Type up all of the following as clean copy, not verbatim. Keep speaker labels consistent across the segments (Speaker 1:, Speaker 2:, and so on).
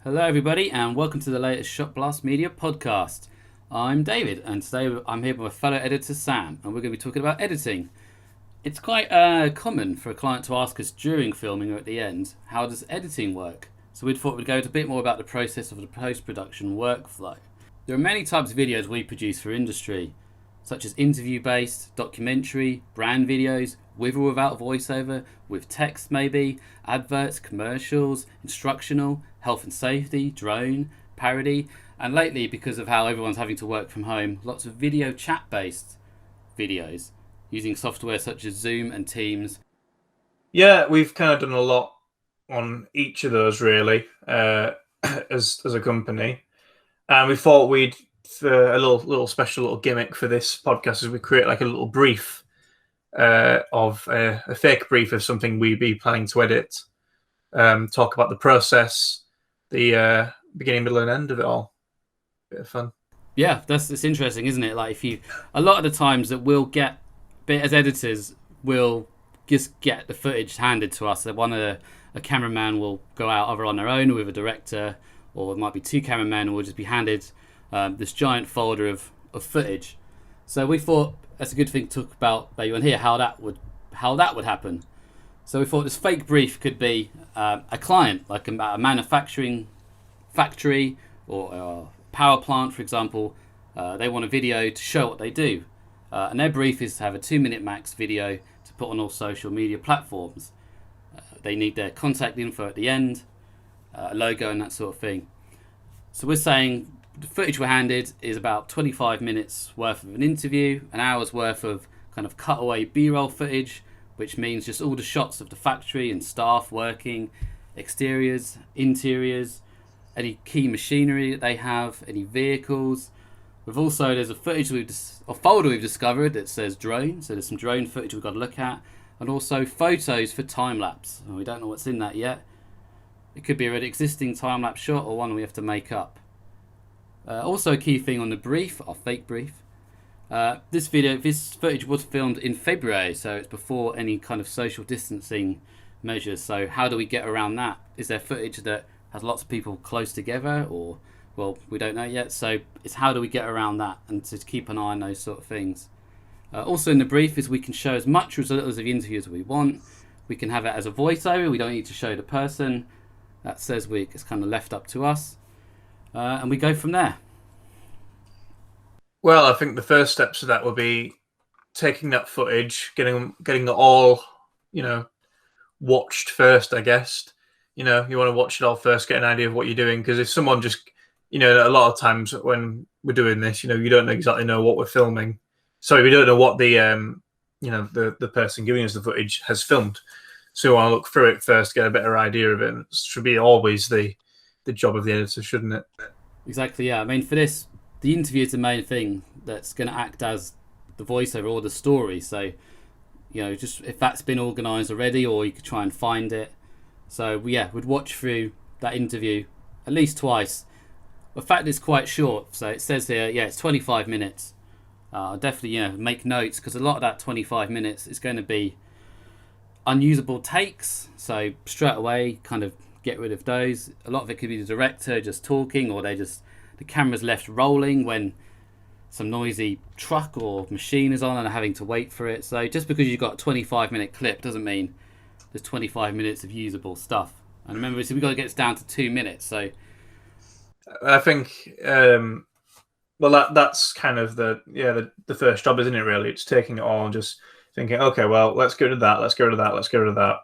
Speaker 1: Hello, everybody, and welcome to the latest Shot Blast Media podcast. I'm David, and today I'm here with my fellow editor Sam, and we're going to be talking about editing. It's quite common for a client to ask us during filming or at the end, how does editing work? So we thought we'd go into a bit more about the process of the post-production workflow. There are many types of videos we produce for industry, such as interview-based, documentary, brand videos, with or without voiceover, with text maybe, adverts, commercials, instructional, health and safety, drone, parody, and lately, because of how everyone's having to work from home, lots of video chat-based videos using software such as Zoom and Teams.
Speaker 2: Yeah, we've kind of done a lot on each of those really, as a company, and we thought we'd for a little special little gimmick for this podcast is we create like a little brief of a fake brief of something we'd be planning to edit, talk about the process, the beginning, middle, and end of it all. Bit of fun.
Speaker 1: Yeah, it's interesting, isn't it? Like if you, a lot of the times that we'll get, as editors, we'll just get the footage handed to us. That a cameraman will go out either on their own or with a director, or it might be two cameramen, and we'll just be handed this giant folder of footage. So we thought that's a good thing to talk about maybe on here, how that would happen. So we thought this fake brief could be a client, like a manufacturing factory or a power plant, for example. They want a video to show what they do. And their brief is to have a 2-minute max video to put on all social media platforms. They need their contact info at the end, a logo and that sort of thing. So we're saying the footage we're handed is about 25 minutes worth of an interview, an hour's worth of kind of cutaway B-roll footage, which means just all the shots of the factory and staff working, exteriors, interiors, any key machinery that they have, any vehicles. There's a folder we've discovered that says drone, so there's some drone footage we've got to look at, and also photos for time lapse. We don't know what's in that yet. It could be an existing time lapse shot or one we have to make up. Also, a key thing on the brief, our fake brief. This footage was filmed in February, so it's before any kind of social distancing measures. So how do we get around that? Is there footage that has lots of people close together, or, well, we don't know yet. So it's how do we get around that and to keep an eye on those sort of things. Also in the brief is we can show as much or as little of the interview as we want. We can have it as a voiceover. We don't need to show the person. That says it's kind of left up to us. And we go from there.
Speaker 2: Well, I think the first steps of that would be taking that footage, getting it all, watched first, I guess. You want to watch it all first, get an idea of what you're doing. Because if someone just, a lot of times when we're doing this, you don't exactly know what we're filming. Sorry, we don't know what the person giving us the footage has filmed. So we want to look through it first, get a better idea of it. It should be always the job of the editor, shouldn't it?
Speaker 1: Exactly, yeah. I mean, for this, the interview is the main thing that's going to act as the voiceover or the story. So, just if that's been organised already, or you could try and find it. So, yeah, we'd watch through that interview at least twice. The fact it's quite short, so it says here, it's 25 minutes. Definitely, make notes, because a lot of that 25 minutes is going to be unusable takes. So straight away, kind of get rid of those. A lot of it could be the director just talking, or the camera's left rolling when some noisy truck or machine is on and they're having to wait for it. So just because you've got a 25-minute clip doesn't mean there's 25 minutes of usable stuff. And remember, we've got to get this down to 2 minutes. So
Speaker 2: I think, that's kind of the first job, isn't it? Really, it's taking it all and just thinking, okay, well, let's get rid of that, let's get rid of that, let's get rid of that,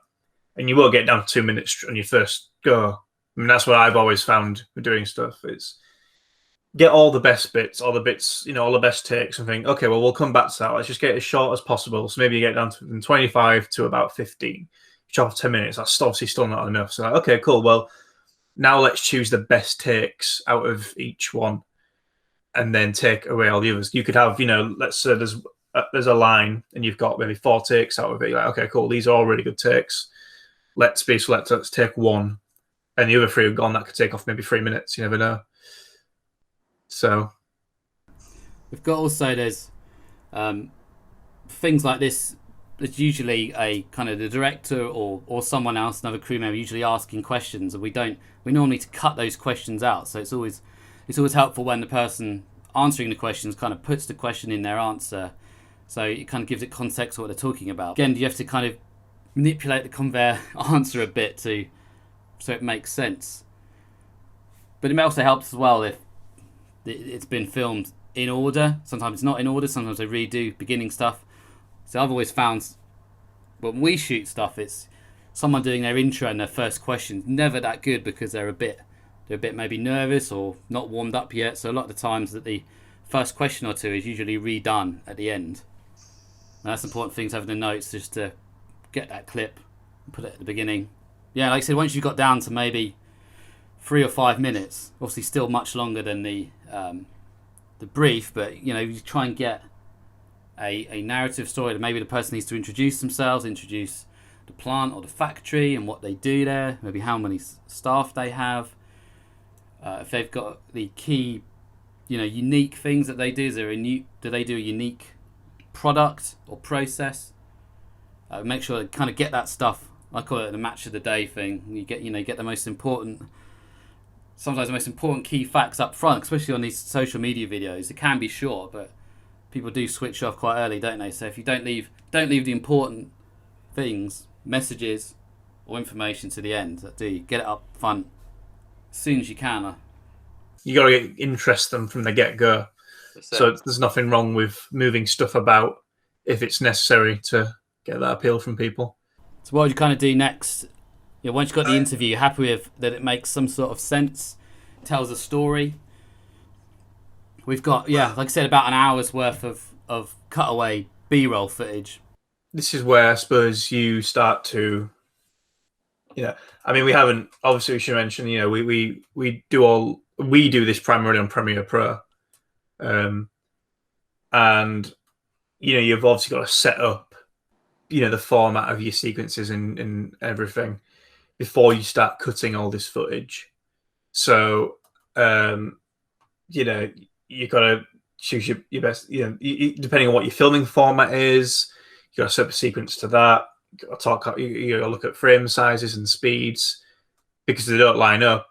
Speaker 2: and you will get down to 2 minutes on your first go. I mean, that's what I've always found with doing stuff. It's get all the best bits, all the bits, all the best takes, and think, okay, well, we'll come back to that. Let's just get it as short as possible. So maybe you get down to from 25 to about 15. Chop off 10 minutes. That's obviously still not enough. So, okay, cool. Well, now let's choose the best takes out of each one, and then take away all the others. You could have, let's say there's a line, and you've got maybe 4 takes out of it. You're like, okay, cool. These are all really good takes. Let's take one, and the other 3 are gone. That could take off maybe 3 minutes. You never know. So
Speaker 1: we've got also there's things like this it's usually a kind of the director or someone else, another crew member, usually asking questions, and we normally to cut those questions out. So it's always helpful when the person answering the questions kind of puts the question in their answer, so it kind of gives it context to what they're talking about. Again, you have to kind of manipulate the conveyor answer a bit so it makes sense. But it also helps as well if it's been filmed in order. Sometimes it's not in order. Sometimes they redo beginning stuff. So I've always found when we shoot stuff, it's someone doing their intro and their first question never that good because they're a bit maybe nervous or not warmed up yet. So a lot of the times that the first question or two is usually redone at the end. And that's important things having the notes just to get that clip and put it at the beginning. Yeah, like I said, once you got down to maybe 3 or 5 minutes, obviously still much longer than the brief, but you try and get a narrative story that maybe the person needs to introduce themselves, introduce the plant or the factory and what they do there, maybe how many staff they have, if they've got the key unique things that they do. Do they do a unique product or process? Make sure to kind of get that stuff. I call it the match of the day thing. You get the most important, sometimes the most important key facts up front, especially on these social media videos. It can be short, but people do switch off quite early, don't they? So if you don't leave the important things, messages or information to the end, get it up front as soon as you can.
Speaker 2: You got to interest them from the get-go. So there's nothing wrong with moving stuff about if it's necessary to get that appeal from people.
Speaker 1: So what would you kind of do next? Once you've got the interview, you're happy with that it makes some sort of sense, tells a story. We've got, like I said, about an hour's worth of cutaway B-roll footage.
Speaker 2: This is where I suppose you start to, I mean, we haven't, obviously we should mention, we do this primarily on Premiere Pro. And, you've obviously got to set up, the format of your sequences and everything before you start cutting all this footage. So, you got to choose your best, depending on what your filming format is, you got to set up a sequence to that. You got to look at frame sizes and speeds, because if they don't line up,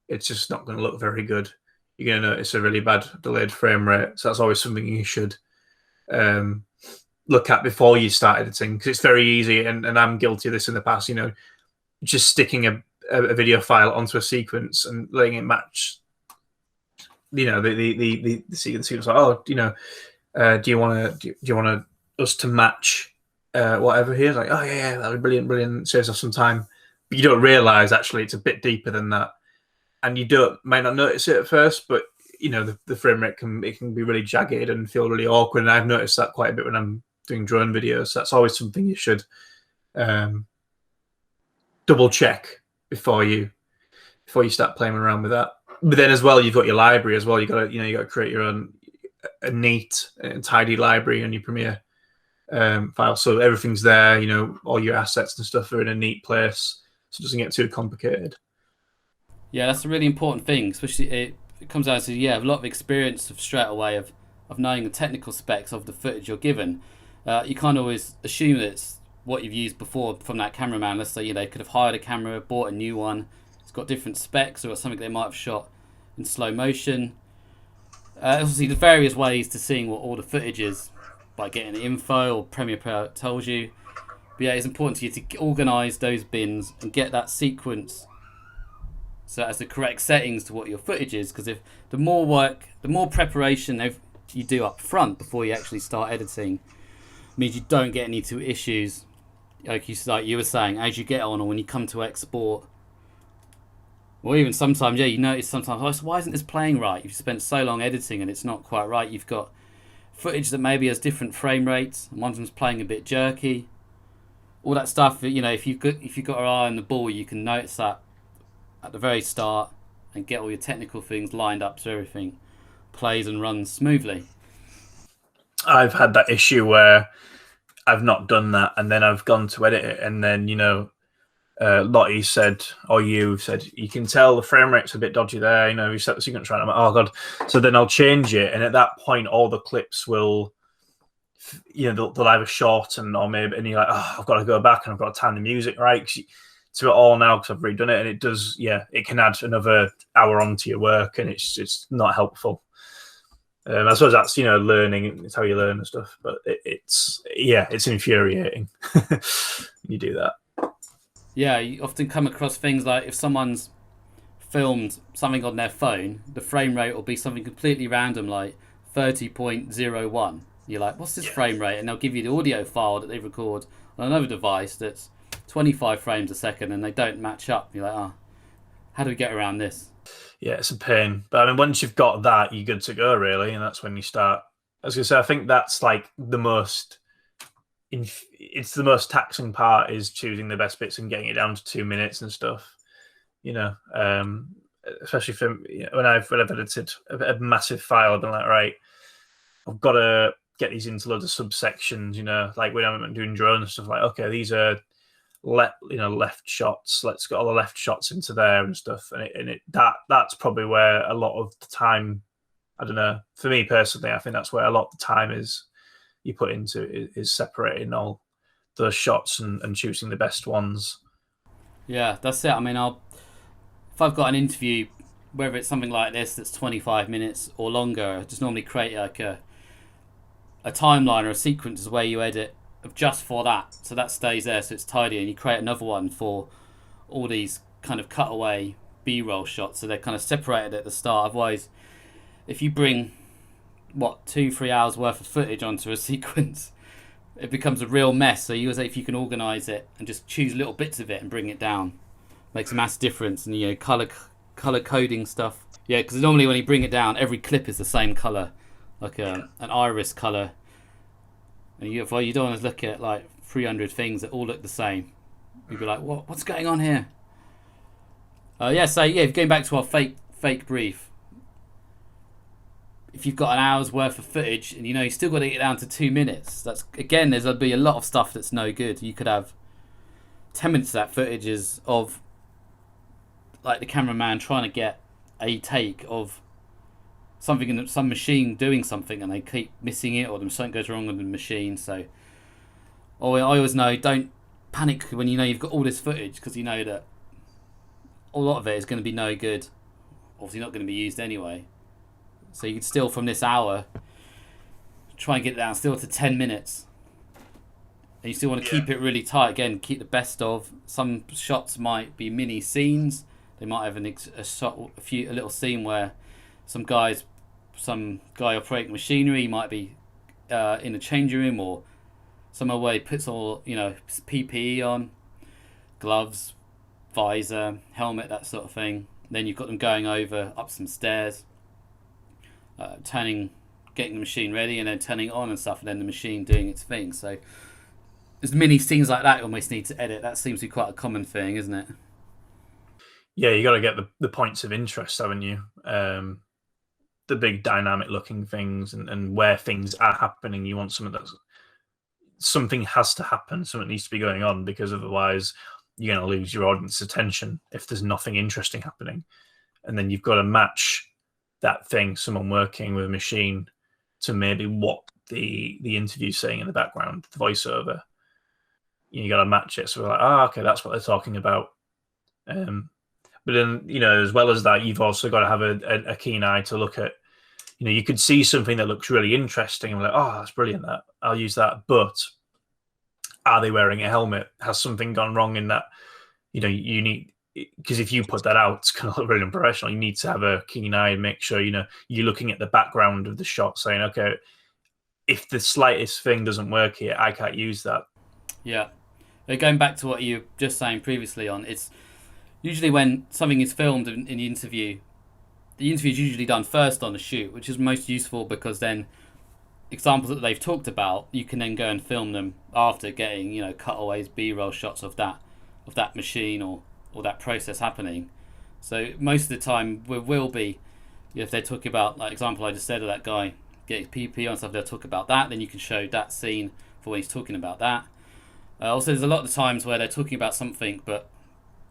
Speaker 2: it's just not going to look very good. You're going to notice a really bad delayed frame rate. So that's always something you should look at before you start editing, because it's very easy, and I'm guilty of this in the past, just sticking a video file onto a sequence and letting it match, the sequence. Like, do you want us to match whatever here? Like, oh yeah, that'd be brilliant, saves us some time. But you don't realize actually it's a bit deeper than that, and you might not notice it at first, but the frame rate can be really jagged and feel really awkward. And I've noticed that quite a bit when I'm doing drone videos. So that's always something you should double check before you start playing around with that. But then as well, you've got your library as well. You got to create your own a neat and tidy library on your Premiere file, so everything's there. All your assets and stuff are in a neat place, so it doesn't get too complicated.
Speaker 1: Yeah, that's a really important thing, especially it comes down to a lot of experience straight away of knowing the technical specs of the footage you're given. You can't always assume that it's what you've used before from that cameraman. Let's say they could have hired a camera, bought a new one. It's got different specs, or got something they might have shot in slow motion. Obviously, the various ways to seeing what all the footage is by getting the info, or Premiere Pro tells you. But it's important to you to organise those bins and get that sequence so that's the correct settings to what your footage is. Because if the more work, the more preparation you do up front before you actually start editing, means you don't get any issues, like you were saying, as you get on, or when you come to export. Or even sometimes, you notice sometimes, so why isn't this playing right? You've spent so long editing and it's not quite right. You've got footage that maybe has different frame rates, and one of them's playing a bit jerky. All that stuff, if you've got your eye on the ball, you can notice that at the very start and get all your technical things lined up so everything plays and runs smoothly.
Speaker 2: I've had that issue where I've not done that, and then I've gone to edit it, and then Lottie said, or you said, you can tell the frame rate's a bit dodgy there. You set the sequence right. I'm like, oh god. So then I'll change it, and at that point, all the clips will they'll either shorten or maybe, and you're like, oh, I've got to go back and I've got to time the music right to it all now because I've redone it, and it does, it can add another hour onto your work, and it's not helpful. I suppose that's learning. It's how you learn and stuff, but it's infuriating. You do that.
Speaker 1: Yeah, you often come across things like if someone's filmed something on their phone, the frame rate will be something completely random, like 30.01. You're like, what's this frame rate? And they'll give you the audio file that they record on another device that's 25 frames a second, and they don't match up. You're like, oh, how do we get around this?
Speaker 2: Yeah, it's a pain. But I mean, once you've got that, you're good to go, really. And that's when you start. I was going to say, I think that's like the most taxing part is choosing the best bits and getting it down to 2 minutes and stuff. Especially for when I've edited a massive file, I've been like, right, I've got to get these into loads of subsections. Like when I'm doing drone and stuff, like, okay, these are left shots. Let's get all the left shots into there and stuff. And that's probably where a lot of the time, I don't know, for me personally, I think that's where a lot of the time is you put into is separating all those shots and choosing the best ones.
Speaker 1: Yeah, that's it. I mean, if I've got an interview, whether it's something like this that's 25 minutes or longer, I just normally create like a timeline or a sequence where you edit of just for that, so that stays there, so it's tidy, and you create another one for all these kind of cutaway B-roll shots, so they're kind of separated at the start. Otherwise, if you bring 2-3 hours worth of footage onto a sequence, it becomes a real mess. So if you can organize it and just choose little bits of it and bring it down, makes a massive difference. And color coding stuff, because normally when you bring it down, every clip is the same color, like an iris color. And you don't want to look at like 300 things that all look the same. You'd be like, what's going on here? Going back to our fake brief. If you've got an hour's worth of footage and you still got to get down to 2 minutes, there's going to be a lot of stuff that's no good. You could have 10 minutes of that footage is of like the cameraman trying to get a take of something in some machine doing something, and they keep missing it, or something goes wrong with the machine. So, I always know, don't panic when you've got all this footage, because you know that a lot of it is going to be no good. Obviously, not going to be used anyway. So you could still, from this hour, try and get it down still to 10 minutes. And you still want to keep it really tight. Again, keep the best of. Some shots might be mini scenes. They might have a little scene where some guy operating machinery might be in a changing room, or somewhere where he puts all PPE on, gloves, visor, helmet, that sort of thing. Then you've got them going up some stairs, getting the machine ready, and then turning it on and stuff, and then the machine doing its thing. So there's many scenes like that you almost need to edit. That seems to be quite a common thing, isn't it?
Speaker 2: Yeah, you got to get the points of interest, haven't you? The big dynamic looking things and where things are happening. You want something has to happen, something needs to be going on, because otherwise you're going to lose your audience's attention if there's nothing interesting happening. And then you've got to match that thing, someone working with a machine, to maybe what the interview's saying in the background, the voiceover. You got to match it. So we're like, okay, that's what they're talking about. But then, as well as that, you've also got to have a keen eye to look at, you could see something that looks really interesting and we're like, oh, that's brilliant, that I'll use that. But are they wearing a helmet? Has something gone wrong in that? You need, because if you put that out, it's going to look really unprofessional. You need to have a keen eye and make sure, you're looking at the background of the shot, saying, okay, if the slightest thing doesn't work here, I can't use that.
Speaker 1: Yeah. Going back to what you were just saying previously it's usually when something is filmed in the interview is usually done first on the shoot, which is most useful, because then examples that they've talked about, you can then go and film them after, getting cutaways, B-roll shots of that machine or that process happening. So most of the time will be, if they're talking about, like example I just said of that guy getting PP on stuff, they'll talk about that, then you can show that scene for when he's talking about that. Also, there's a lot of times where they're talking about something, but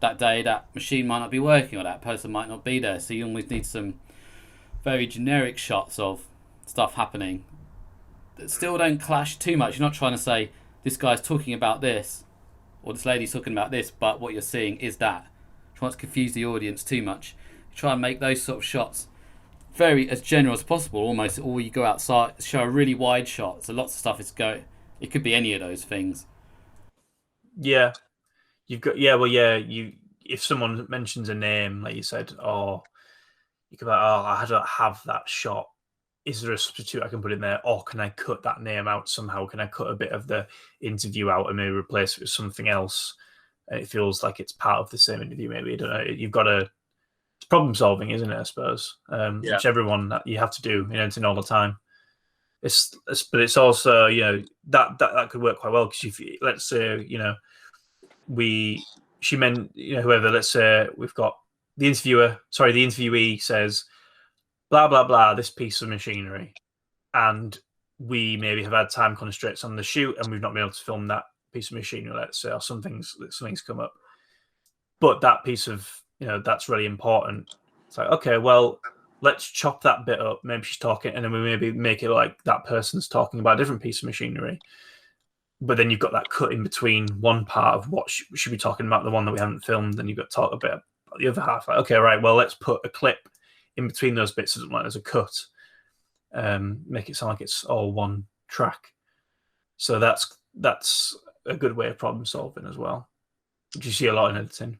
Speaker 1: that day that machine might not be working, or that person might not be there, so you always need some very generic shots of stuff happening. that still don't clash too much. You're not trying to say this guy's talking about this or this lady's talking about this, but what you're seeing is that. You try not to confuse the audience too much. You try and make those sort of shots very as general as possible, almost. Or you go outside, show a really wide shot. So lots of stuff is go. It could be any of those things.
Speaker 2: Yeah, you've got you. If someone mentions a name, like you said, or you could be like, oh, I don't have that shot. Is there a substitute I can put in there, or can I cut that name out somehow? Can I cut a bit of the interview out and maybe replace it with something else? And it feels like it's part of the same interview. Maybe I don't know. You've got to it's problem solving, isn't it? I suppose, which everyone that you have to do in editing all the time. But it's also that could work quite well because if let's say she meant whoever, let's say we've got the interviewee says blah blah blah this piece of machinery, and we maybe have had time constraints on the shoot and we've not been able to film that piece of machinery, let's say, or something's come up, but that piece of that's really important. It's like, okay, well, let's chop that bit up. Maybe she's talking, and then we maybe make it like that person's talking about a different piece of machinery. But then you've got that cut in between one part of what should be talking about, the one that we haven't filmed, and you've got to talk a bit about the other half. Like, okay, right, well, let's put a clip in between those bits so like there's a cut. Make it sound like it's all one track. So that's a good way of problem solving as well, which you see a lot in editing.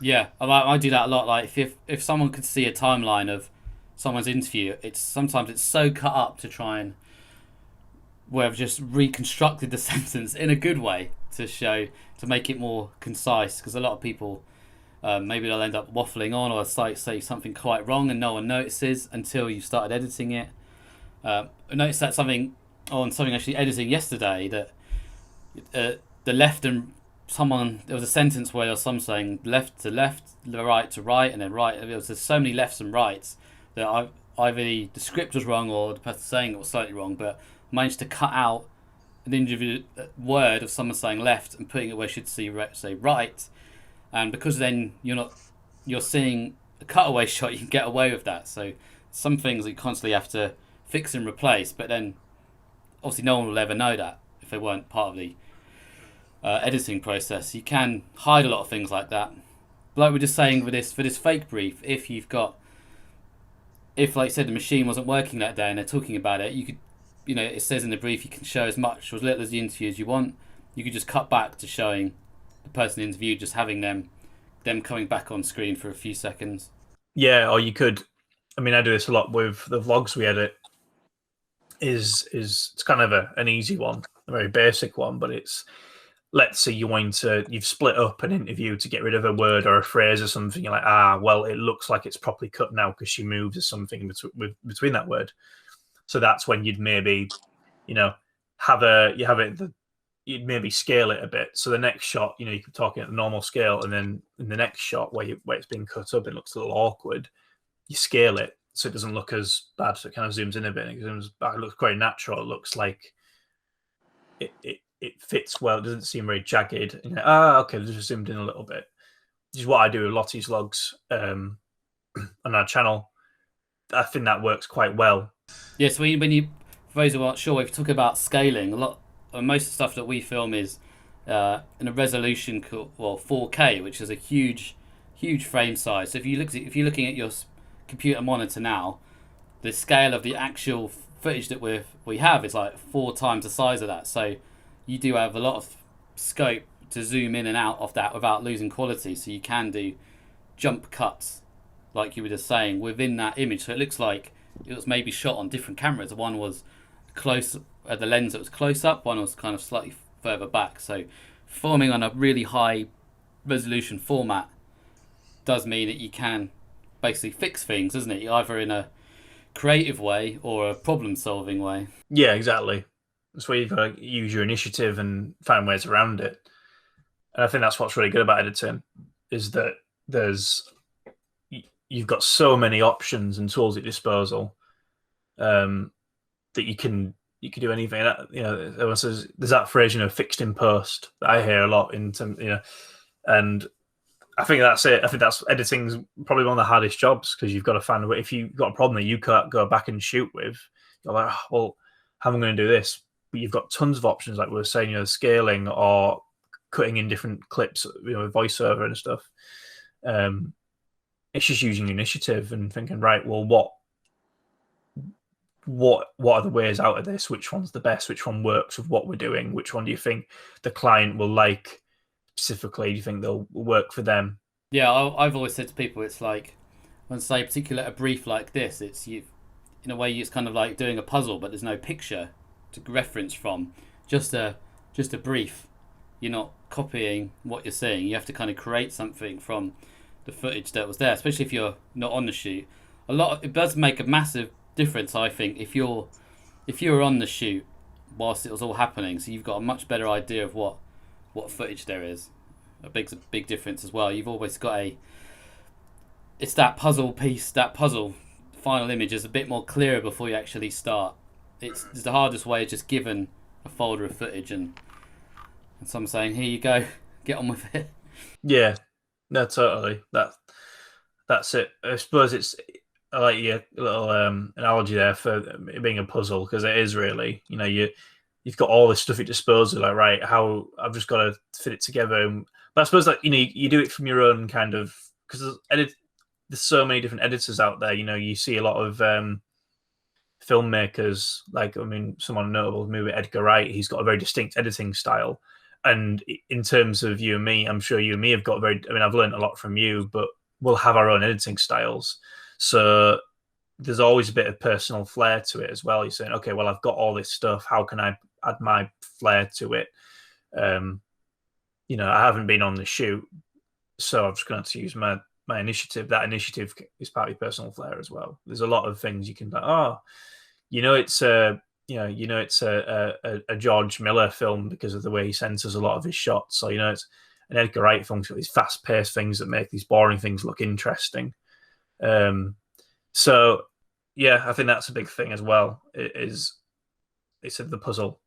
Speaker 1: Yeah, I do that a lot. Like if someone could see a timeline of someone's interview, sometimes it's so cut up to try and where I've just reconstructed the sentence in a good way to make it more concise, because a lot of people maybe they'll end up waffling on or say something quite wrong and no one notices until you started editing it. I noticed that something actually editing yesterday that the left and there was a sentence where there was some saying left to left, right to right, and then right. There was just so many lefts and rights that either the script was wrong or the person saying it was slightly wrong, but managed to cut out an individual word of someone saying left and putting it where it should say right. And because then you're seeing a cutaway shot, you can get away with that. So some things you constantly have to fix and replace, but then obviously no one will ever know that if they weren't part of the editing process. You can hide a lot of things like that. Like we're just saying for this fake brief, if like I said the machine wasn't working that day and they're talking about it, you could, it says in the brief you can show as much or as little as the interview as you want. You could just cut back to showing the person interviewed, just having them coming back on screen for a few seconds.
Speaker 2: Yeah, or you could. I mean, I do this a lot with the vlogs we edit. It's kind of an easy one, a very basic one, but it's, let's say you've split up an interview to get rid of a word or a phrase or something. You're like, well, it looks like it's properly cut now because she moves or something between that word. So that's when you'd maybe, you'd maybe scale it a bit. So the next shot, you could talk at the normal scale, and then in the next shot where it's being cut up, it looks a little awkward. You scale it so it doesn't look as bad. So it kind of zooms in a bit. It looks quite natural. It looks like it fits well. It doesn't seem very jagged. And okay, just zoomed in a little bit. Which is what I do with Lottie's vlogs on our channel. I think that works quite well.
Speaker 1: Yeah, so for those who aren't sure, if you talk about scaling, most of the stuff that we film is in a resolution called 4K, which is a huge frame size. So if you're looking at your computer monitor now, the scale of the actual footage that we have is like 4 times the size of that. So you do have a lot of scope to zoom in and out of that without losing quality. So you can do jump cuts, like you were just saying, within that image. So it looks like it was maybe shot on different cameras. One was close at the lens that was close up, one was kind of slightly further back. So filming on a really high resolution format does mean that you can basically fix things, doesn't it? Either in a creative way or a problem solving way.
Speaker 2: Yeah, exactly. That's where you've got to use your initiative and find ways around it. And I think that's what's really good about editing, is that you've got so many options and tools at disposal that you can do anything. There's that phrase, fixed in post, that I hear a lot in terms, and I think that's it. I think that's editing's probably one of the hardest jobs, because you've got to find a way. If you've got a problem that you can't go back and shoot with, you're like, well, how am I going to do this? but you've got tons of options, like we were saying, scaling or cutting in different clips, voiceover and stuff. It's just using initiative and thinking, right, well, what are the ways out of this? Which one's the best? Which one works with what we're doing? Which one do you think the client will like specifically? Do you think they'll work for them?
Speaker 1: Yeah, I've always said to people, it's like when say particular a brief like this, it's you in a way it's kind of like doing a puzzle, but there's no picture to reference from. Just a brief. You're not copying what you're seeing. You have to kind of create something from the footage that was there, especially if you're not on the shoot. It does make a massive difference, I think, if you're on the shoot whilst it was all happening, so you've got a much better idea of what footage there is. A big difference as well. You've always got it's that puzzle piece, that puzzle final image is a bit more clearer before you actually start. It's the hardest way is just given a folder of footage and some saying, here you go, get on with it.
Speaker 2: Yeah, no, totally. That's it. I suppose I like your little analogy there for it being a puzzle, because it is really, you've got all this stuff at your disposal, like, right, how I've just got to fit it together. But I suppose that, you do it from your own kind of, because there's so many different editors out there. You see a lot of filmmakers, like, someone notable, maybe Edgar Wright. He's got a very distinct editing style. And in terms of you and me, I'm sure you and me have got I've learned a lot from you, but we'll have our own editing styles. So there's always a bit of personal flair to it as well. You're saying, okay, well, I've got all this stuff. How can I add my flair to it? I haven't been on the shoot, so I'm just going to use my initiative. That initiative is part of your personal flair as well. There's a lot of things you can it's it's a George Miller film because of the way he censors a lot of his shots. So, it's an Edgar Wright film. So these fast-paced things that make these boring things look interesting. So, yeah, I think that's a big thing as well. It's the puzzle.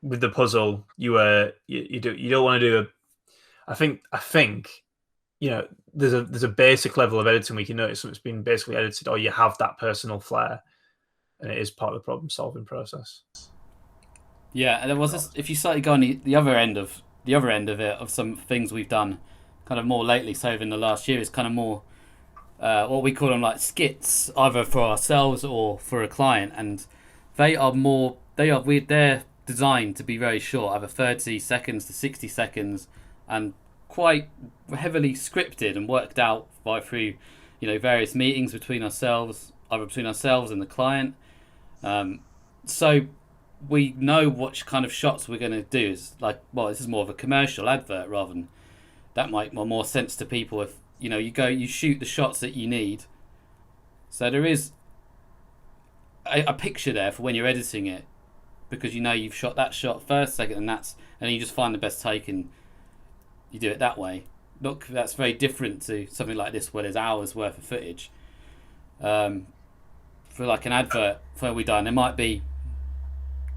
Speaker 2: With the puzzle, you don't want to do I think there's a basic level of editing we can notice something's been basically edited, or you have that personal flair, and it is part of the problem solving process.
Speaker 1: Yeah, and there was this, if you slightly go on the other end of it, of some things we've done kind of more lately, so in the last year, is kind of more what we call them like skits, either for ourselves or for a client, and they're designed to be very short, either 30 seconds to 60 seconds, and quite heavily scripted and worked out through various meetings between ourselves, either between ourselves and the client. So we know what kind of shots we're going to do. Is like, well, this is more of a commercial advert rather than that might make more sense to people if you shoot the shots that you need. So there is a picture there for when you're editing it, because you've shot that shot first, second, and then you just find the best take and you do it that way. Look, that's very different to something like this where there's hours worth of footage. For like an advert where we done, there might be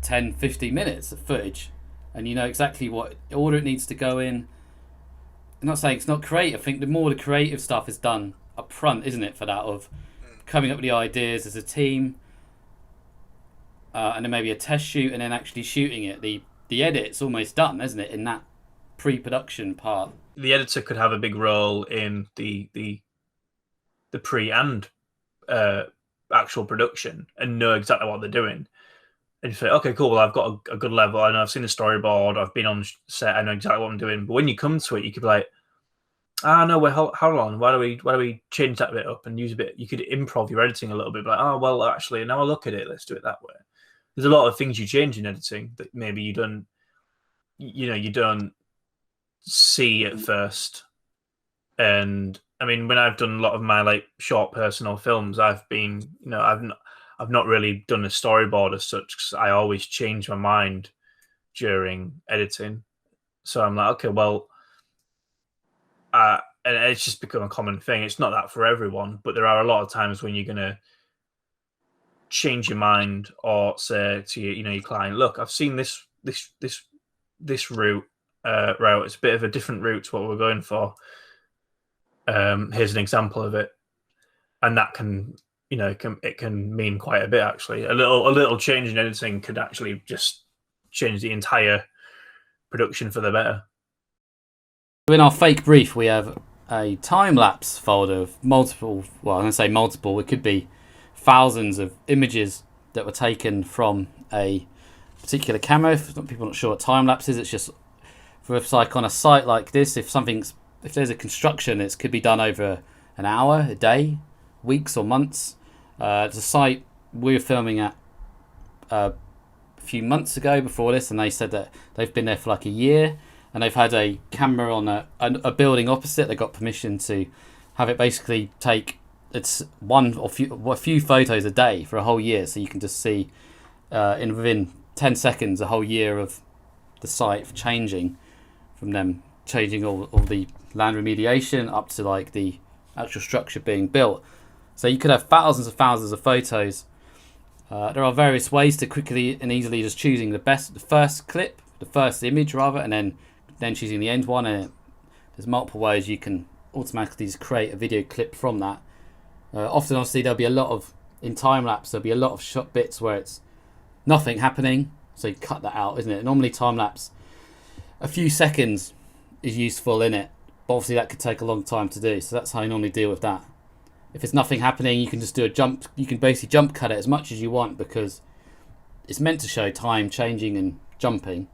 Speaker 1: 10, 15 minutes of footage, and you know exactly what order it needs to go in. I'm not saying it's not creative. I think the more the creative stuff is done up front, isn't it, for that, of coming up with the ideas as a team, and then maybe a test shoot, and then actually shooting it. The edit's almost done, isn't it, in that pre-production part.
Speaker 2: The editor could have a big role in the pre and actual production and know exactly what they're doing. And you say, okay, cool, well, I've got a good level. I know I've seen the storyboard. I've been on set. I know exactly what I'm doing. But when you come to it, you could be like, no, well, how long? Why do we change that bit up and use a bit? You could improv your editing a little bit. Like, oh, well, actually, now I look at it, let's do it that way. There's a lot of things you change in editing that maybe you don't see at first. And I mean, when I've done a lot of my like short personal films, I've not really done a storyboard as such, because I always change my mind during editing. So I'm like, okay, well, and it's just become a common thing. It's not that for everyone, but there are a lot of times when you're gonna change your mind or say to your client, look, I've seen this route. It's a bit of a different route to what we're going for. Here's an example of it, and that can it can mean quite a bit actually. A little change in editing could actually just change the entire production for the better.
Speaker 1: In our fake brief, we have a time lapse folder of multiple. Well, I'm going to say multiple. It could be thousands of images that were taken from a particular camera. If people are not sure what time lapse is, it's just for like on a site like this. If there's a construction, it could be done over an hour, a day, weeks or months. It's a site we were filming at a few months ago before this, and they said that they've been there for like a year, and they've had a camera on a building opposite. They got permission to have it basically take a few photos a day for a whole year, so you can just see within 10 seconds a whole year of the site changing, from them changing all the land remediation up to like the actual structure being built. So you could have thousands of photos. There are various ways to quickly and easily just choosing the first image rather, and then choosing the end one. And there's multiple ways you can automatically just create a video clip from that. Often, obviously, in time lapse, there'll be a lot of shot bits where it's nothing happening, so you cut that out, isn't it? Normally, time lapse, a few seconds is useful in it, but obviously that could take a long time to do. So that's how you normally deal with that. If there's nothing happening, you can just do a jump. You can basically jump cut it as much as you want, because it's meant to show time changing and jumping.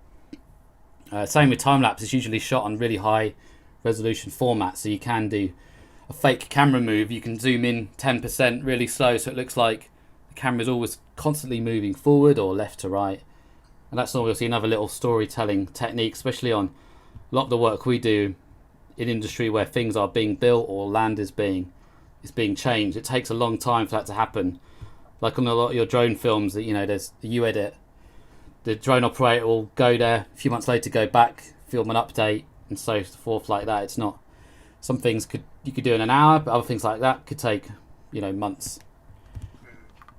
Speaker 1: Same with time lapse. It's usually shot on really high resolution format, so you can do a fake camera move. You can zoom in 10% really slow, so it looks like the camera is always constantly moving forward or left to right. And that's obviously another little storytelling technique, especially on a lot of the work we do in industry where things are being built or land is being changed. It takes a long time for that to happen. Like on a lot of your drone films, that there's you edit. The drone operator will go there a few months later, go back, film an update, and so forth like that. It's not some things you could do in an hour, but other things like that could take months.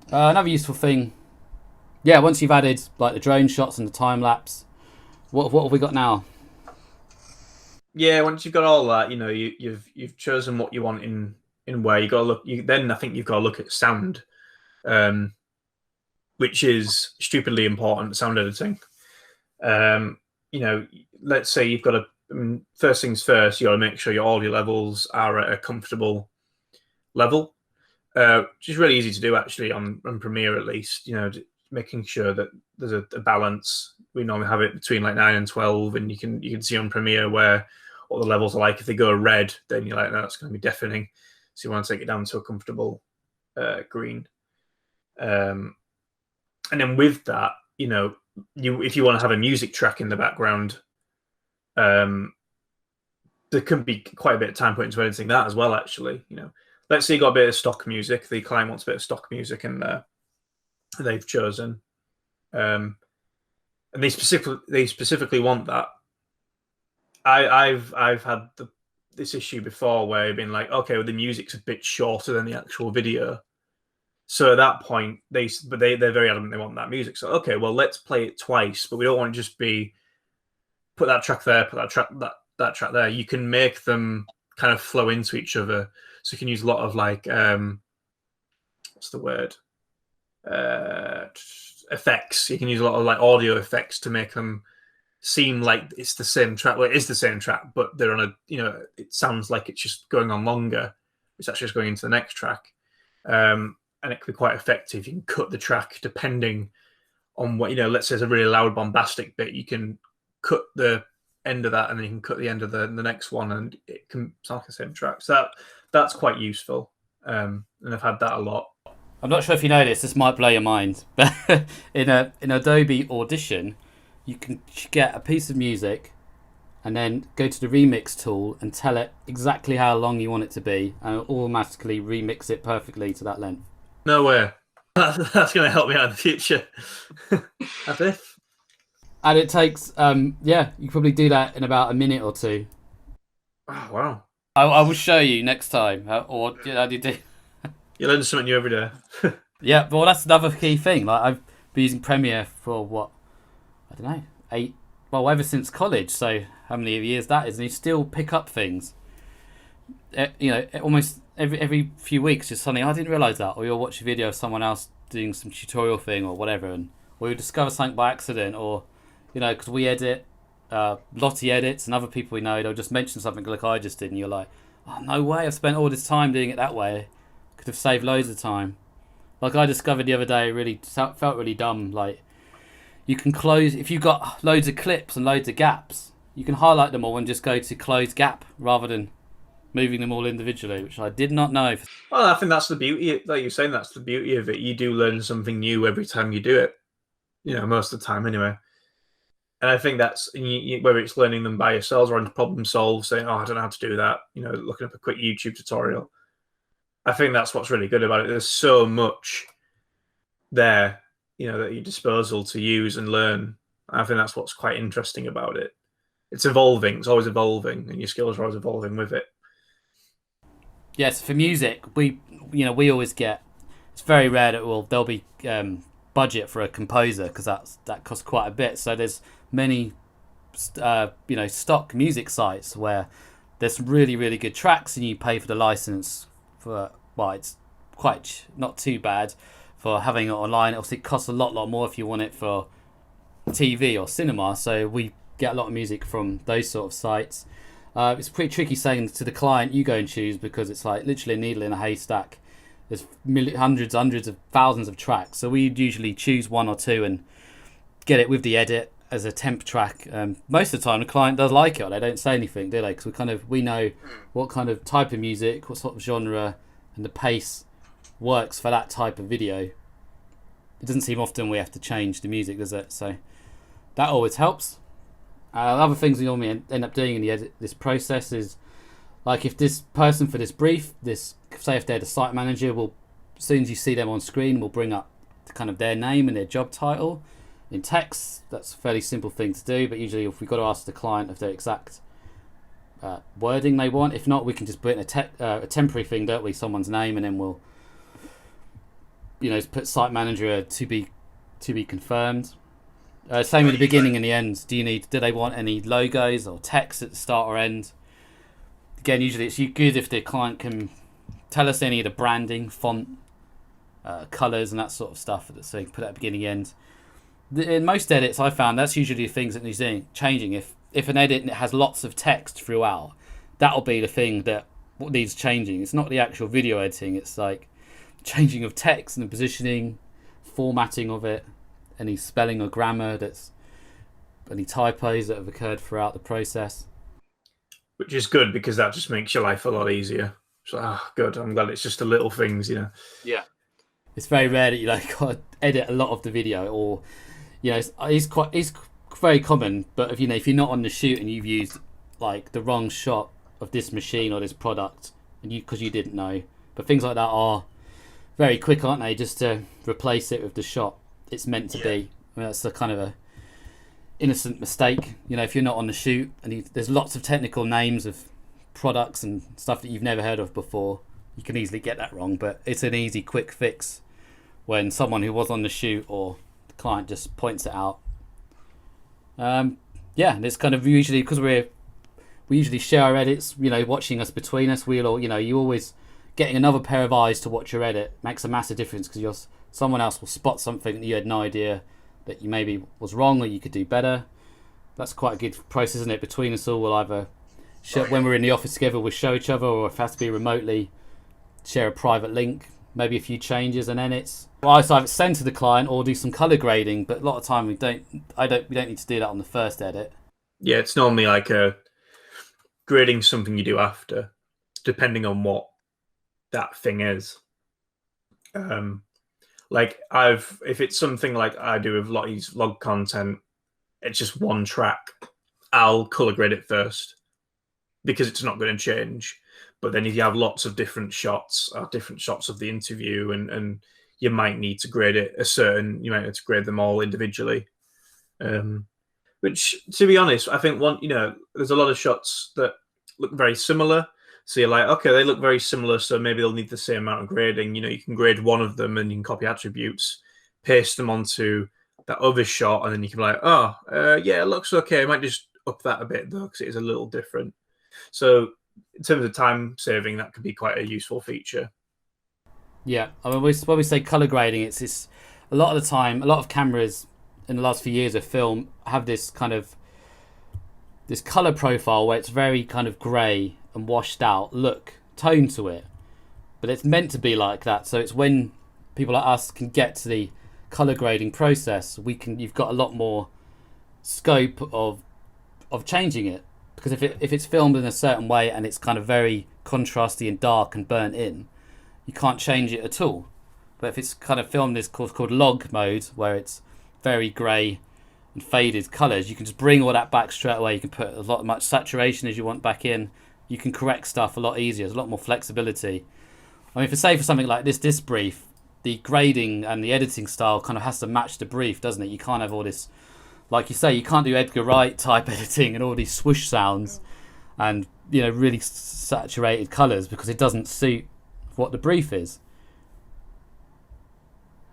Speaker 1: Another useful thing, once you've added like the drone shots and the time lapse, what have we got now?
Speaker 2: Yeah, once you've got all that, you've chosen what you want in where you got to look. Then I think you've got to look at sound, which is stupidly important. Sound editing. Let's say you've got first things first. You got to make sure your audio levels are at a comfortable level, which is really easy to do actually on Premiere at least. Making sure that there's a balance. We normally have it between like 9 and 12, and you can see on Premiere what the levels are like. If they go red, then you're like, no, that's going to be deafening. So you want to take it down to a comfortable green. And then with that, if you want to have a music track in the background, there can be quite a bit of time put into editing that as well. Actually, let's say you got a bit of stock music. The client wants a bit of stock music in there. They've chosen, and they specifically want that. I've had this issue before where I've been like, okay, well, the music's a bit shorter than the actual video. So at that point, they're very adamant they want that music. So okay, well, let's play it twice, but we don't want to just put that track there, put that track there. You can make them kind of flow into each other. So you can use a lot of like what's the word? Effects. You can use a lot of like audio effects to make them seem like it's the same track. Well, it is the same track, but they're on it sounds like it's just going on longer. It's actually just going into the next track. And it can be quite effective. You can cut the track depending on what, let's say there's a really loud bombastic bit, you can cut the end of that and then you can cut the end of the next one, and it can sound like the same track. So that's quite useful. And I've had that a lot.
Speaker 1: I'm not sure if you know this might blow your mind, but in Adobe Audition, you can get a piece of music and then go to the remix tool and tell it exactly how long you want it to be, and it'll automatically remix it perfectly to that length.
Speaker 2: No way. That's going to help me out in the future. As if.
Speaker 1: And it takes, you can probably do that in about a minute or two.
Speaker 2: Oh, wow.
Speaker 1: I will show you next time. How do you do?
Speaker 2: You learn something new every day.
Speaker 1: Yeah, well, that's another key thing. Like, I've been using Premiere for I don't know, ever since college. So how many years that is, and you still pick up things. Almost every few weeks, just suddenly, I didn't realize that, or you'll watch a video of someone else doing some tutorial thing or whatever, and or you'll discover something by accident, or because we edit, Lottie edits, and other people we know, they'll just mention something like I just did, and you're like, oh no way, I've spent all this time doing it that way. Could have saved loads of time. Like I discovered the other day, really felt really dumb. Like you can close if you've got loads of clips and loads of gaps, you can highlight them all and just go to close gap rather than moving them all individually, which I did not know.
Speaker 2: Well, I think that's the beauty, like you're saying, that's the beauty of it. You do learn something new every time you do it, most of the time anyway. And I think that's whether it's learning them by yourselves or on problem solve, saying, "Oh, I don't know how to do that," looking up a quick YouTube tutorial. I think that's what's really good about it. There's so much there, at your disposal to use and learn. I think that's what's quite interesting about it. It's evolving. It's always evolving, and your skills are always evolving with it.
Speaker 1: Yes, for music, we always get. It's very rare that there'll be budget for a composer because that costs quite a bit. So there's many stock music sites where there's really really good tracks and you pay for the license for it's quite not too bad for having it online. Obviously, it costs a lot more if you want it for TV or cinema. So we get a lot of music from those sort of sites. It's pretty tricky saying to the client, you go and choose, because it's like literally a needle in a haystack. There's hundreds of thousands of tracks. So we usually choose one or two and get it with the edit as a temp track. Most of the time, the client does like it, or they don't say anything, do they? Because we know what kind of type of music, what sort of genre, and the pace works for that type of video. It doesn't seem often we have to change the music, does it? So that always helps. Other things we normally end up doing in this process is, like, if this person for this brief, say if they're the site manager, as soon as you see them on screen, we'll bring up kind of their name and their job title in text. That's a fairly simple thing to do, but usually if we've got to ask the client of their exact wording they want. If not, we can just put in a temporary thing, don't we? Someone's name, and then we'll put site manager to be confirmed. Same at the beginning and the end. Do they want any logos or text at the start or end? Again, usually it's good if the client can tell us any of the branding, font, colours and that sort of stuff, so you can put it at the beginning and end. In most edits, I found that's usually the things that needs changing. If an edit has lots of text throughout, that'll be the thing that needs changing. It's not the actual video editing. It's like changing of text and the positioning, formatting of it, any spelling or grammar any typos that have occurred throughout the process.
Speaker 2: Which is good, because that just makes your life a lot easier. It's like, good. I'm glad it's just the little things,
Speaker 1: Yeah. It's very rare that you got to edit a lot of the video, or it's very common. But if you're not on the shoot and you've used like the wrong shot of this machine or this product, and because you didn't know, but things like that are very quick, aren't they? Just to replace it with the shot it's meant to be. I mean, that's a kind of a innocent mistake. If you're not on the shoot and there's lots of technical names of products and stuff that you've never heard of before, you can easily get that wrong. But it's an easy, quick fix when someone who was on the shoot or the client just points it out. And it's kind of usually because we usually share our edits. Watching us between us, we'll all you always getting another pair of eyes to watch your edit makes a massive difference, because someone else will spot something that you had no idea that you maybe was wrong or you could do better. That's quite a good process, isn't it? Between us all, we'll either when we're in the office together, we'll show each other, or if it has to be remotely, share a private link, maybe a few changes, and then it's either send to the client or do some color grading. But a lot of time we don't need to do that on the first edit.
Speaker 2: Yeah, it's normally like grading something you do after, depending on what that thing is. If it's something like I do with Lottie's vlog content, it's just one track, I'll color grade it first, because it's not going to change. But then if you have lots of different shots of the interview, and you might need to grade it you might need to grade them all individually. Which, to be honest, I think there's a lot of shots that look very similar. So you're like, okay, they look very similar, so maybe they'll need the same amount of grading. You can grade one of them and you can copy attributes, paste them onto that other shot, and then you can be like, it looks okay. I might just up that a bit, though, because it is a little different. So in terms of time saving, that could be quite a useful feature.
Speaker 1: Yeah, I mean, when we say color grading, it's a lot of the time, a lot of cameras in the last few years of film have this kind of this color profile where it's very kind of grey and washed out tone to it, but it's meant to be like that. So it's when people like us can get to the color grading process, you've got a lot more scope of changing it, because if it's filmed in a certain way and it's kind of very contrasty and dark and burnt in, you can't change it at all. But if it's kind of filmed this course called log mode, where it's very grey and faded colours, you can just bring all that back straight away. You can put much saturation as you want back in. You can correct stuff a lot easier. There's a lot more flexibility. I mean, for something like this brief, the grading and the editing style kind of has to match the brief, doesn't it? You can't have all this, like you say, you can't do Edgar Wright type editing and all these swoosh sounds and really saturated colours, because it doesn't suit what the brief is.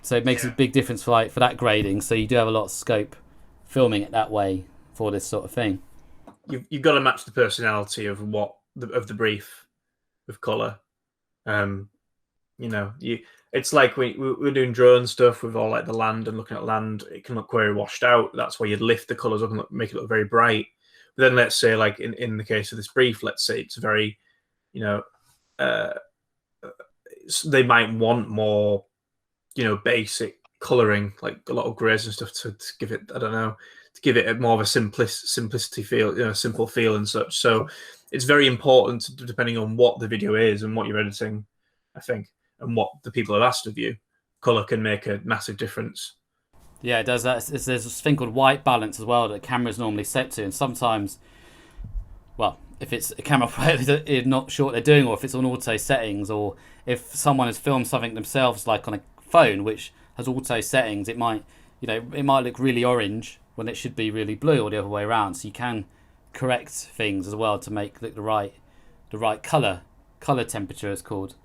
Speaker 1: So it makes a big difference for that grading. So you do have a lot of scope filming it that way for this sort of thing.
Speaker 2: You've got to match the personality of the brief with colour. It's like we're doing drone stuff with all like the land and looking at land. It can look very washed out. That's why you'd lift the colours up and make it look very bright. But then let's say, like in the case of this brief, let's say it's very, they might want more, basic colouring, like a lot of greys and stuff to give it, I don't know, to give it more of a simplicity feel, simple feel and such. So it's very important, depending on what the video is and what you're editing, I think, and what the people have asked of you. Colour can make a massive difference.
Speaker 1: Yeah, it does. There's this thing called white balance as well that cameras normally set to, and sometimes, well, if it's a camera operator not sure what they're doing, or if it's on auto settings, or if someone has filmed something themselves, like on a phone which has auto settings, it might look really orange when it should be really blue, or the other way around. So you can correct things as well to make the right color temperature is called.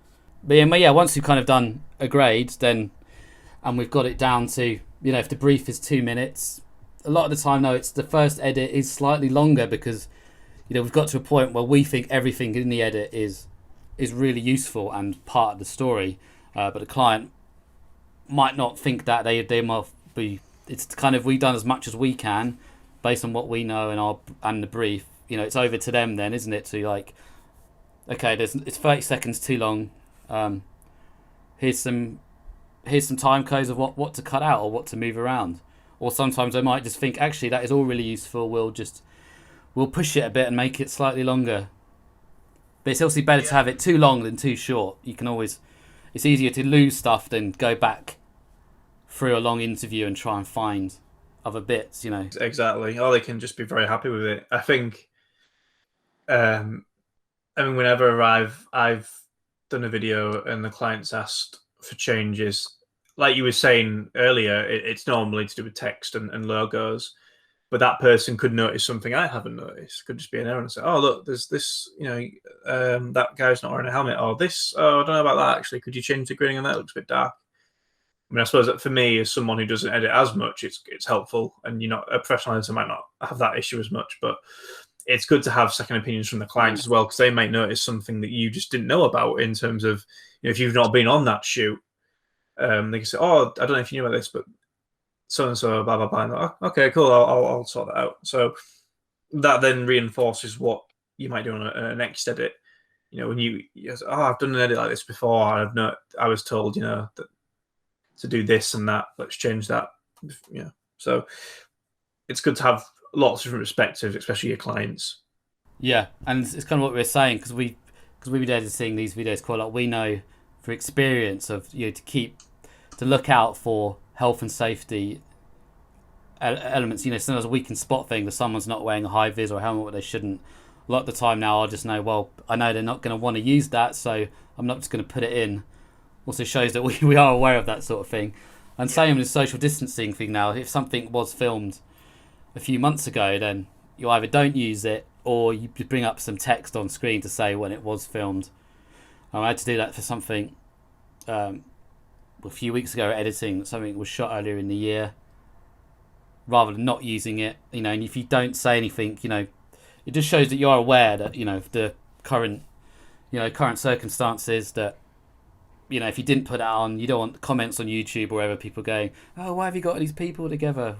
Speaker 1: But yeah, once you've kind of done a grade, then, and we've got it down to, if the brief is 2 minutes, a lot of the time, it's the first edit is slightly longer, because we've got to a point where we think everything in the edit is really useful and part of the story, but the client might not think that. They might be. It's kind of, we've done as much as we can based on what we know and the brief. It's over to them then, isn't it? To like, okay, it's 30 seconds too long. Here's some time codes of what to cut out or what to move around. Or sometimes they might just think, actually, that is all really useful. We'll push it a bit and make it slightly longer. But it's obviously better to have it too long than too short. It's easier to lose stuff than go back through a long interview and try and find other bits,
Speaker 2: Exactly. Or they can just be very happy with it. I think, whenever I've done a video and the client's asked for changes, like you were saying earlier, it's normally to do with text and logos. But that person could notice something I haven't noticed. Could just be an error and say, "Oh, look, there's this. That guy's not wearing a helmet." Or this. "Oh, I don't know about that. Actually, could you change the grading on that? It looks a bit dark." I mean, I suppose that for me, as someone who doesn't edit as much, it's helpful. And a professional editor might not have that issue as much, but it's good to have second opinions from the client as well, because they might notice something that you just didn't know about in terms of, if you've not been on that shoot, they can say, "Oh, I don't know if you knew about this, but so and so, blah blah blah." And like, okay, cool, I'll sort that out. So that then reinforces what you might do on a next edit. When you say, "Oh, I've done an edit like this before. I was told, that to do this and that. Let's change that." So it's good to have lots of different perspectives, especially your clients.
Speaker 1: Yeah, and it's kind of what we were saying, because we've been editing these videos quite a lot. We know for experience of to look out for health and safety elements. Sometimes we can spot things if someone's not wearing a high vis or a helmet, what they shouldn't. A lot of the time now, I'll just know, well, I know they're not going to want to use that, so I'm not just going to put it in. Also shows that we are aware of that sort of thing. And same with the social distancing thing now. If something was filmed a few months ago, then you either don't use it or you bring up some text on screen to say when it was filmed. I had to do that for something a few weeks ago, editing something that was shot earlier in the year, rather than not using it. And if you don't say anything, it just shows that you're aware that the current circumstances that, if you didn't put that on, you don't want comments on YouTube or wherever people going, oh, why have you got these people together?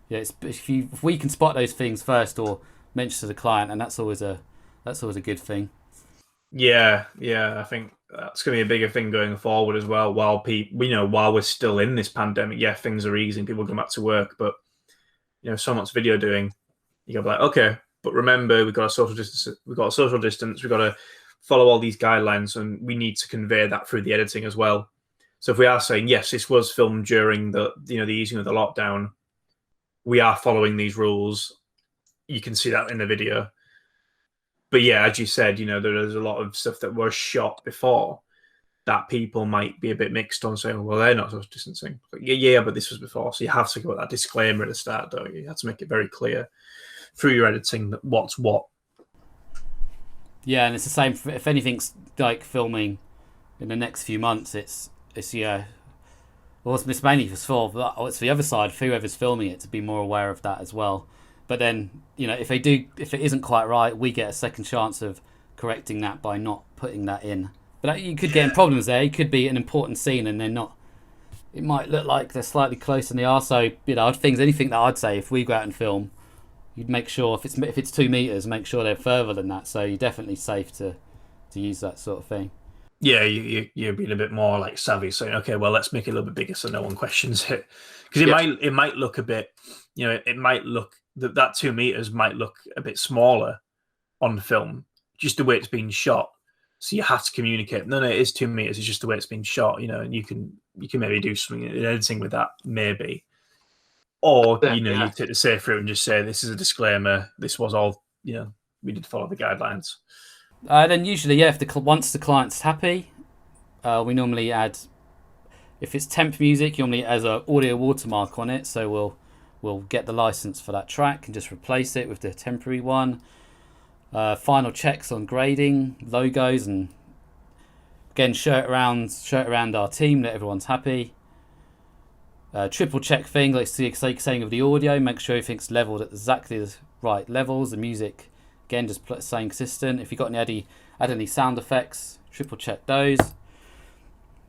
Speaker 1: Yeah, if we can spot those things first or mention to the client, and that's always a good thing.
Speaker 2: Yeah, I think that's going to be a bigger thing going forward as well. While we're still in this pandemic, yeah, things are easing, people go back to work, but so much video doing, you gotta be like, okay, but remember, we've got a social distance, we've got to follow all these guidelines, and we need to convey that through the editing as well. So if we are saying, yes, this was filmed during the easing of the lockdown, we are following these rules. You can see that in the video. But yeah, as you said, there is a lot of stuff that was shot before that people might be a bit mixed on, saying, well, they're not social distancing. But yeah, but this was before. So you have to go with that disclaimer at the start, don't you? You have to make it very clear through your editing that what's what.
Speaker 1: Yeah, and it's the same if anything's like filming in the next few months. It's well, it's mainly for it's the other side, for whoever's filming it, to be more aware of that as well. But then, if it isn't quite right, we get a second chance of correcting that by not putting that in. But you could get in problems there. It could be an important scene and they're not. It might look like they're slightly close and they are. So, anything that I'd say if we go out and film, you'd make sure if it's 2 meters, make sure they're further than that. So you're definitely safe to use that sort of thing.
Speaker 2: Yeah, you're being a bit more like savvy, saying, okay, well, let's make it a little bit bigger so no one questions it, because it might look a bit, it might look that 2 meters might look a bit smaller on the film, just the way it's been shot. So you have to communicate. No, it is 2 meters. It's just the way it's been shot, and you can maybe do something in editing with that, maybe. Or, you take the safe route and just say, this is a disclaimer. This was all, we did follow the guidelines.
Speaker 1: Then usually, once the client's happy, we normally add, if it's temp music, normally as an audio watermark on it. So we'll get the license for that track and just replace it with the temporary one. Final checks on grading, logos, and again, shirt around our team that everyone's happy. Triple check thing, like saying of the audio, make sure everything's leveled at exactly the right levels. The music, again, just staying consistent. If you've got add any sound effects, triple check those.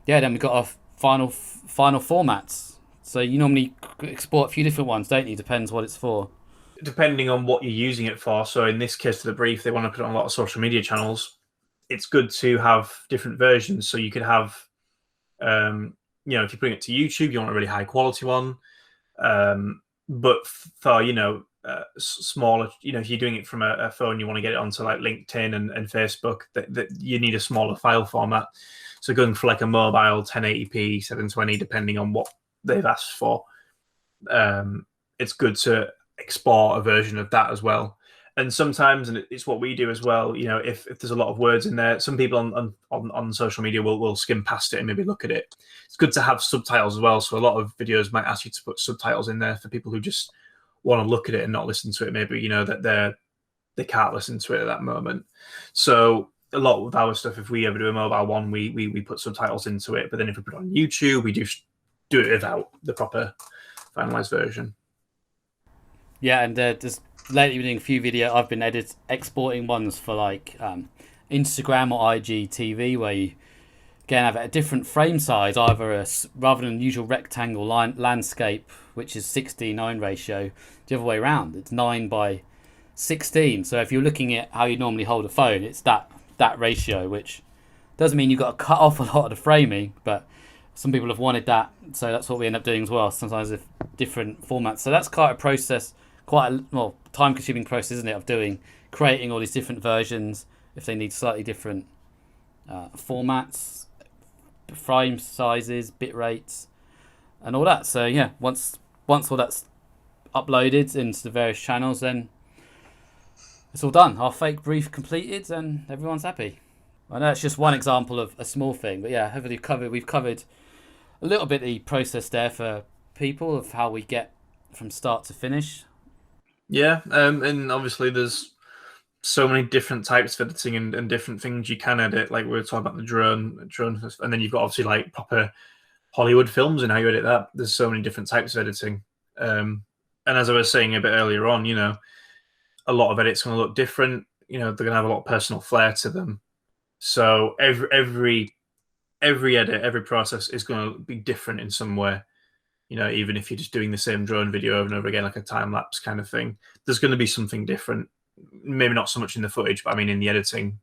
Speaker 1: Yeah, then we've got our final formats. So you normally export a few different ones, don't you? Depends what it's for.
Speaker 2: Depending on what you're using it for. So in this case, for the brief, they want to put it on a lot of social media channels. It's good to have different versions. So you could have, if you bring it to YouTube, you want a really high quality one. But for, smaller, if you're doing it from a phone, you want to get it onto like LinkedIn and Facebook, that you need a smaller file format. So going for like a mobile 1080p, 720, depending on what they've asked for, it's good to export a version of that as well. And sometimes, and it's what we do as well, if there's a lot of words in there, some people on social media will skim past it and maybe look at it. It's good to have subtitles as well. So a lot of videos might ask you to put subtitles in there for people who just want to look at it and not listen to it. Maybe, that they can't listen to it at that moment. So a lot with our stuff, if we ever do a mobile one, we put subtitles into it. But then if we put it on YouTube, we do it without the proper finalized version. Yeah,
Speaker 1: and just lately been doing a few videos. I've been exporting ones for like Instagram or IGTV, where you again have a different frame size, either rather than usual rectangle landscape, which is 16:9 ratio, the other way around. It's 9:16. So if you're looking at how you normally hold a phone, it's that ratio, which doesn't mean you've got to cut off a lot of the framing, but some people have wanted that, so that's what we end up doing as well. Sometimes with different formats. So that's quite a process. Quite a time-consuming process, isn't it, of creating all these different versions if they need slightly different formats, frame sizes, bit rates, and all that. So yeah, once all that's uploaded into the various channels, then it's all done. Our fake brief completed, and everyone's happy. I know it's just one example of a small thing, but yeah, hopefully we've covered a little bit the process there for people of how we get from start to finish.
Speaker 2: Yeah, and obviously there's so many different types of editing and different things you can edit. Like we were talking about the drone, and then you've got obviously like proper Hollywood films and how you edit that. There's so many different types of editing. And as I was saying a bit earlier on, a lot of edits going to look different. they're going to have a lot of personal flair to them. So every edit, every process is going to be different in some way. Even if you're just doing the same drone video over and over again, like a time lapse kind of thing, there's going to be something different. Maybe not so much in the footage, but I mean in the editing,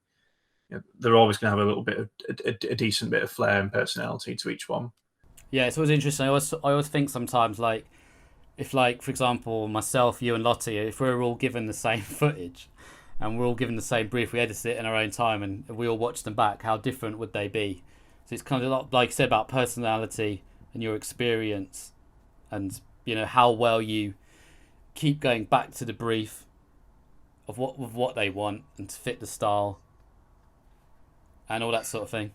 Speaker 2: they're always going to have a little bit of a decent bit of flair and personality to each one.
Speaker 1: Yeah, it's always interesting. I always think sometimes, like, if, like, for example, myself, you, and Lottie, if we're all given the same footage and we're all given the same brief, we edit it in our own time, and we all watch them back, how different would they be? So it's kind of like you said about personality and your experience, and how well you keep going back to the brief of what they want and to fit the style and all that sort of thing.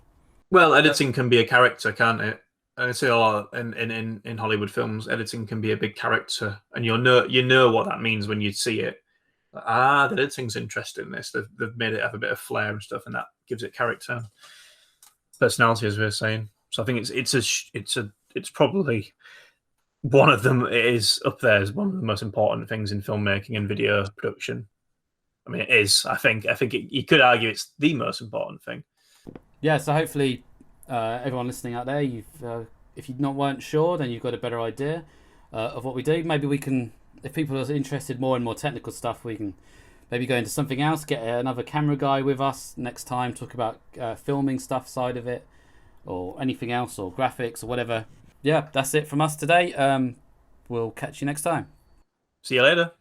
Speaker 2: Well, editing can be a character, can't it? And I say a lot in Hollywood films, editing can be a big character, and you know what that means when you see it. The editing's interesting. They've made it have a bit of flair and stuff, and that gives it character, personality, as we were saying. So I think it's probably one of them. It is up there as one of the most important things in filmmaking and video production. I mean, it is. I think you could argue it's the most important thing.
Speaker 1: Yeah, so hopefully everyone listening out there, if you weren't sure, then you've got a better idea of what we do. Maybe we can, if people are interested more in more technical stuff, we can maybe go into something else, get another camera guy with us next time, talk about filming stuff side of it, or anything else, or graphics, or whatever. Yeah, that's it from us today. We'll catch you next time.
Speaker 2: See you later.